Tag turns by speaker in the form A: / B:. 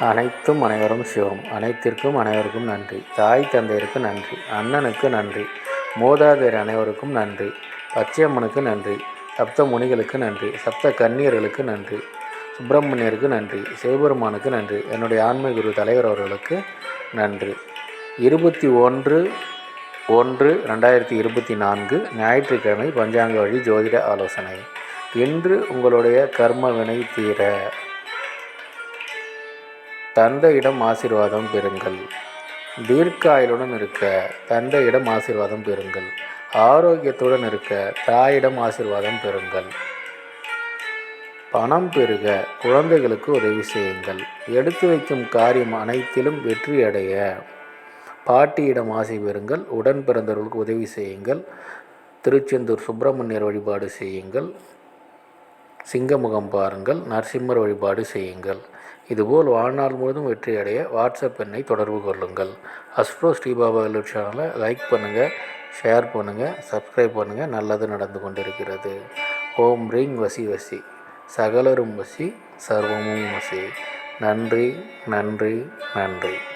A: அனைத்தும் அனைவரும் சிவம். அனைத்திற்கும் அனைவருக்கும் நன்றி. தாய் தந்தையருக்கு நன்றி. அண்ணனுக்கு நன்றி. மூதாதையர் அனைவருக்கும் நன்றி. பச்சையம்மனுக்கு நன்றி. சப்த முனிகளுக்கு நன்றி. சப்த கன்னியர்களுக்கு நன்றி. சுப்பிரமணியருக்கு நன்றி. சிவபெருமானுக்கு நன்றி. என்னுடைய ஆன்மீக குரு தலைவர் அவர்களுக்கு நன்றி. 21/1/2024 ஞாயிற்றுக்கிழமை பஞ்சாங்க வழி ஜோதிட ஆலோசனை. இன்று உங்களுடைய கர்ம வினை தீர தந்தையிடம் ஆசீர்வாதம் பெறுங்கள். தீர்க்காயுடன் இருக்க தந்தையிடம் ஆசீர்வாதம் பெறுங்கள். ஆரோக்கியத்துடன் இருக்க தாயிடம் ஆசீர்வாதம் பெறுங்கள். பணம் பெருக குழந்தைகளுக்கு உதவி செய்யுங்கள். எடுத்து வைக்கும் காரியம் அனைத்திலும் வெற்றி அடைய பாட்டியிடம் ஆசை பெறுங்கள். உடன் பிறந்தவர்களுக்கு உதவி செய்யுங்கள். திருச்செந்தூர் சுப்பிரமணியர் வழிபாடு செய்யுங்கள். சிங்கமுகம் பாருங்கள். நரசிம்மர் வழிபாடு செய்யுங்கள். இதுபோல் வாழ்நாள் முழுவதும் வெற்றி அடைய வாட்ஸ்அப் எண்ணை தொடர்பு கொள்ளுங்கள். அஸ்ட்ரோ ஸ்ரீபாபா சேனலை லைக் பண்ணுங்கள், ஷேர் பண்ணுங்கள், சப்ஸ்கிரைப் பண்ணுங்கள். நல்லது நடந்து கொண்டிருக்கிறது. ஓம் ரீங் வசி வசி, சகலரும் வசி, சர்வமும் வசி. நன்றி, நன்றி, நன்றி.